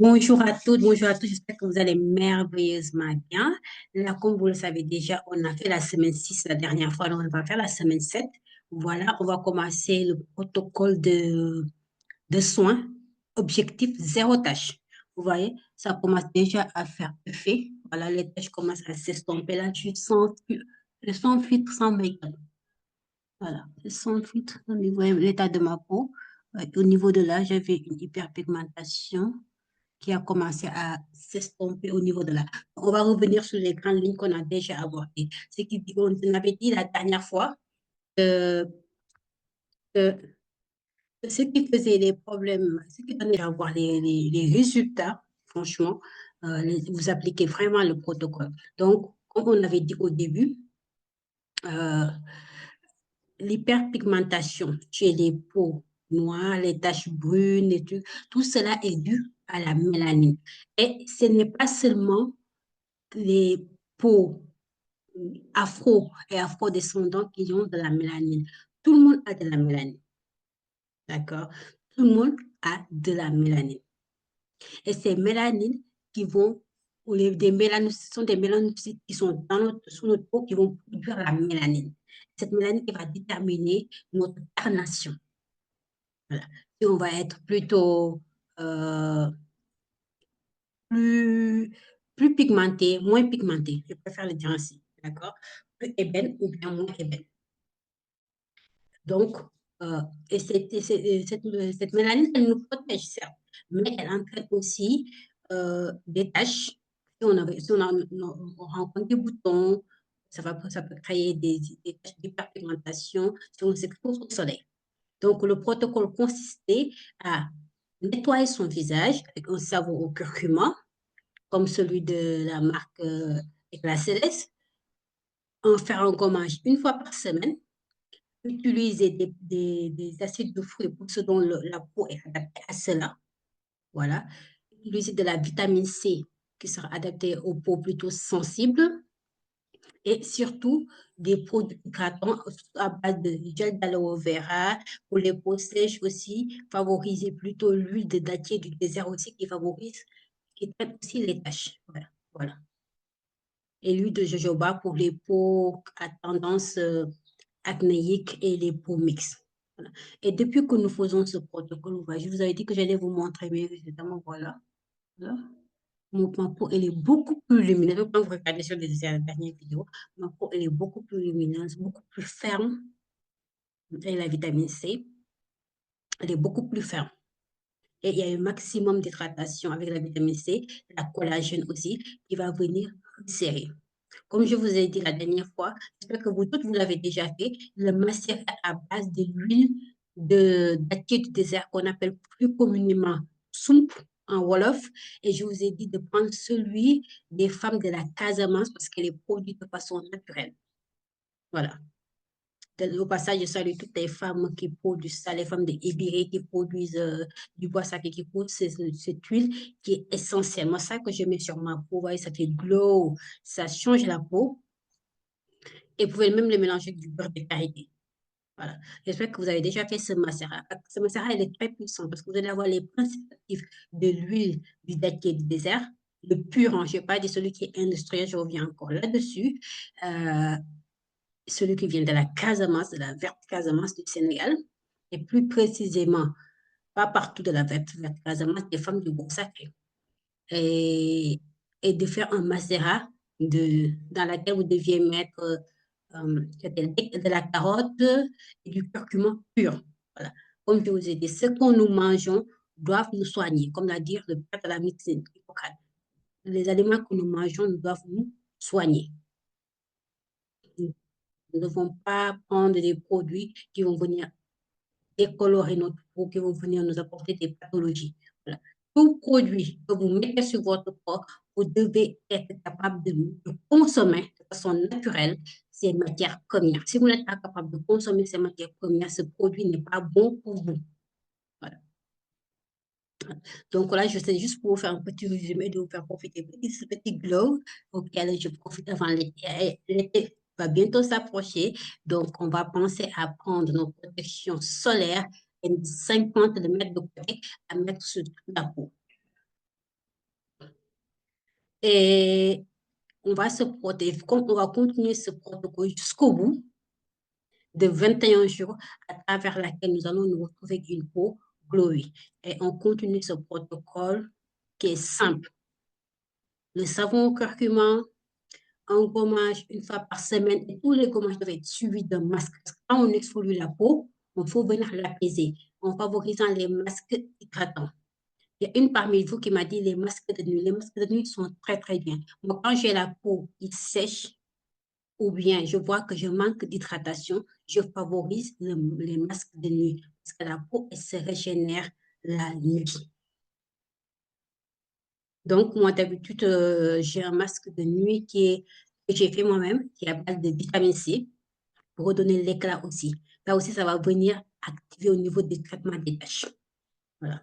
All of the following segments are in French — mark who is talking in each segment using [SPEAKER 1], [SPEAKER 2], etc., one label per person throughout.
[SPEAKER 1] bonjour à tous, j'espère que vous allez merveilleusement bien. Là, comme vous le savez déjà, on a fait la semaine 6 la dernière fois, donc on va faire la semaine 7. Voilà, on va commencer le protocole de soins, objectif zéro tâche. Vous voyez, ça commence déjà à faire effet. Voilà, les tâches commencent à s'estomper. Là, je sens filtre sans make-up. Voilà, je sens filtre au niveau de l'état de ma peau. Au niveau de là, j'avais une hyperpigmentation qui a commencé à s'estomper au niveau de là. On va revenir sur les grandes lignes qu'on a déjà abordées. On avait dit la dernière fois euh, que ce qui faisait les problèmes, ce qui donnait à voir les résultats, franchement, vous appliquez vraiment le protocole. Donc, comme on avait dit au début, euh, l'hyperpigmentation chez les peaux noires, les taches brunes et tout cela est dû à la mélanine. Et ce n'est pas seulement les peaux afro et afro-descendants qui ont de la mélanine. Tout le monde a de la mélanine, d'accord? Tout le monde a de la mélanine. Et ces mélanines qui vont, ce sont des mélanocytes qui sont sous notre peau qui vont produire la mélanine. Cette mélanine qui va déterminer notre carnation. Voilà. Si on va être plutôt euh, plus, plus pigmenté, moins pigmenté, je préfère le dire ainsi, d'accord? Plus ébène ou bien moins ébène. Donc, euh, cette mélanine, elle nous protège, certes, mais elle entraîne aussi des taches. Si on rencontre des boutons, ça peut créer des taches d'hyperpigmentation si on s'expose au soleil. Donc, le protocole consistait à nettoyer son visage avec un savon au curcuma, comme celui de la marque Éclat Céleste, en faire un gommage une fois par semaine, utiliser des acides de fruits pour ce dont la peau est adaptée à cela. Voilà. Utiliser de la vitamine C qui sera adaptée aux peaux plutôt sensibles et surtout des produits hydratants à base de gel d'aloe vera pour les peaux sèches aussi, favoriser plutôt l'huile de dattier du désert aussi qui traite aussi les taches. Voilà. Voilà. Et l'huile de jojoba pour les peaux à tendance acnéique et les peaux mixtes. Voilà. Et depuis que nous faisons ce protocole, je vous avais dit que j'allais vous montrer mes résultats. Voilà. Voilà. Ma peau, elle est beaucoup plus lumineuse. Quand vous regardez sur les dernières vidéos, ma peau, elle est beaucoup plus lumineuse, beaucoup plus ferme. Et la vitamine C, elle est beaucoup plus ferme. Et il y a un maximum d'hydratation avec la vitamine C, la collagène aussi, qui va venir serrer. Comme je vous ai dit la dernière fois, j'espère que vous toutes vous l'avez déjà fait, le macérat à base de l'huile de dattier du désert qu'on appelle plus communément soupe en Wolof. Et je vous ai dit de prendre celui des femmes de la Casamance parce qu'elle est produite de façon naturelle. Voilà. Au passage, je salue toutes les femmes qui produisent ça, les femmes de Ibiré qui produisent du bois sacré, qui produisent cette huile qui est essentielle. Moi, ça que je mets sur ma peau, vous voyez, ça fait glow, ça change la peau. Et vous pouvez même le mélanger avec du beurre de karité. Voilà. J'espère que vous avez déjà fait ce macérat. Ce macérat, il est très puissant parce que vous allez avoir les principes actifs de l'huile du dattier du désert, le pur, hein, je ne vais pas dire celui qui est industriel, je reviens encore là-dessus. Euh, Celui qui vient de la Casamance, de la verte Casamance du Sénégal, et plus précisément, pas partout de la verte Casamance, des femmes du bois sacré. Et, et de faire un macérat dans laquelle vous deviez mettre de la carotte et du curcuma pur. Voilà. Comme je vous ai dit, ce que nous mangeons doivent nous soigner, comme l'a dit le père de la médecine, Hippocrate. Les aliments que nous mangeons doivent nous soigner. Nous ne devons pas prendre des produits qui vont venir décolorer notre peau, qui vont venir nous apporter des pathologies. Voilà. Tout produit que vous mettez sur votre corps, vous devez être capable de consommer de façon naturelle ces matières premières. Si vous n'êtes pas capable de consommer ces matières premières, ce produit n'est pas bon pour vous. Voilà. Donc là, je sais juste pour vous faire un petit résumé, de vous faire profiter de ce petit glow auquel je profite avant l'été. L'été va bientôt s'approcher, donc on va penser à prendre nos protections solaires et 50 de mettre de côté à mettre sur toute la peau. Et on va se protéger, on va continuer ce protocole jusqu'au bout de 21 jours à travers laquelle nous allons nous retrouver avec une peau glowy. Et on continue ce protocole qui est simple. Le savon au curcuma, un gommage une fois par semaine et tous les gommages doivent être suivis d'un masque. Quand on exfolie la peau, il faut venir l'apaiser en favorisant les masques hydratants. Il y a une parmi vous qui m'a dit les masques de nuit. Les masques de nuit sont très, très bien. Moi, quand j'ai la peau qui sèche ou bien je vois que je manque d'hydratation, je favorise les masques de nuit parce que la peau, elle se régénère la nuit. Donc, moi, d'habitude, j'ai un masque de nuit que j'ai fait moi-même, qui est à base de vitamine C, pour redonner l'éclat aussi. Là aussi, ça va venir activer au niveau du traitement des taches. Voilà.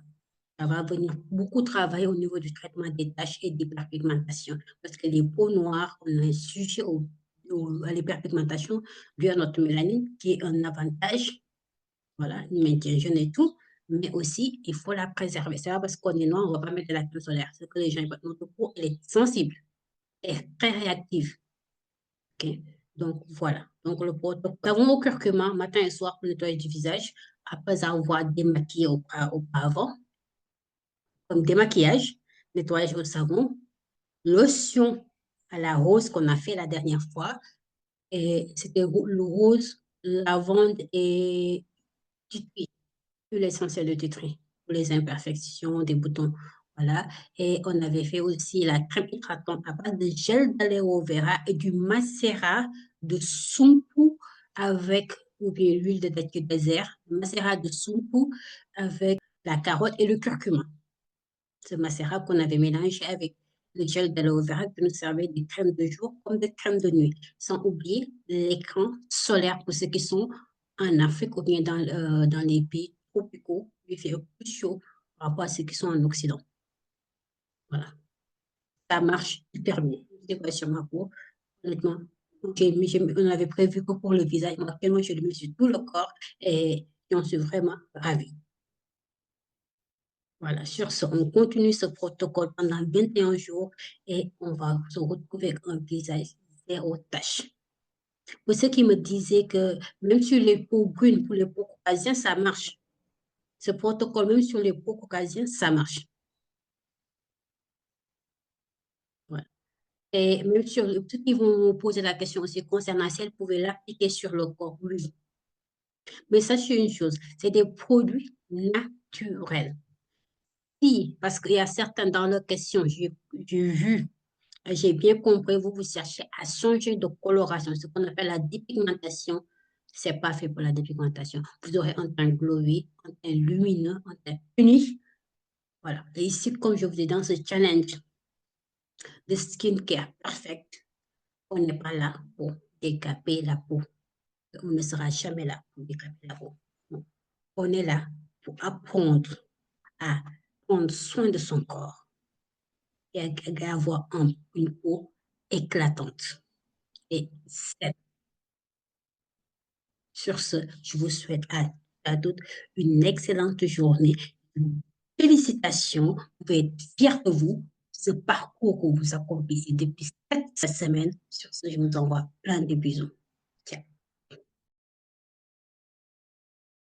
[SPEAKER 1] Ça va venir beaucoup travailler au niveau du traitement des taches et de l'hyperpigmentation. Parce que les peaux noires, on a un sujet à l'hyperpigmentation dû à notre mélanine, qui est un avantage. Voilà, il maintient jeune et tout. Mais aussi, il faut la préserver. C'est pas parce qu'on est noir, on ne va pas mettre de la crème solaire. C'est que les gens, notre peau, elle est sensible, elle est très réactive. OK? Donc, voilà. Donc, le savon au curcuma, matin et soir pour nettoyer du visage, après avoir démaquillé auparavant, comme démaquillage, nettoyage au savon, lotion à la rose qu'on a fait la dernière fois, et c'était le rose, lavande et du huile essentielle de thé pour les imperfections, des boutons. Voilà. Et on avait fait aussi la crème hydratante à base de gel d'aloe vera et du macérat de sumpu avec, ou bien l'huile de date désert, macérat de sumpu avec la carotte et le curcuma. Ce macérat qu'on avait mélangé avec le gel d'aloe vera qui nous servait des crèmes de jour comme des crèmes de nuit. Sans oublier l'écran solaire pour ceux qui sont en Afrique ou bien dans les pays tropicaux. Il fait plus chaud par rapport à ceux qui sont en Occident. Voilà. Ça marche hyper bien. C'est quoi sur ma peau, honnêtement. On avait prévu que pour le visage, moi, actuellement, je le mets sur tout le corps et j'en suis vraiment ravie. Voilà, sur ce, on continue ce protocole pendant 21 jours et on va se retrouver avec un visage zéro tache. Pour ceux qui me disaient que même sur les peaux brunes, pour les peaux caucasiennes, ça marche. Ce protocole, même sur les peaux caucasiennes, ça marche. Voilà. Et même sur ceux qui vont me poser la question aussi concernant si elles pouvaient l'appliquer sur le corps, oui. Mais sachez une chose, c'est des produits naturels. Si, parce qu'il y a certains dans leurs questions, j'ai vu. J'ai bien compris, vous cherchez à changer de coloration, ce qu'on appelle la dépigmentation. C'est pas fait pour la dépigmentation. Vous aurez un teint glowy, un teint lumineux, un teint uni. Voilà. Et ici, comme je vous ai dans ce challenge de skincare perfect, on n'est pas là pour décaper la peau. On ne sera jamais là pour décaper la peau. Non. On est là pour apprendre à prendre soin de son corps et à avoir une peau éclatante et saine. Sur ce, je vous souhaite à toutes une excellente journée. Félicitations, vous pouvez être fiers de vous, ce parcours que vous accomplissez depuis cette semaine. Sur ce, je vous envoie plein de bisous.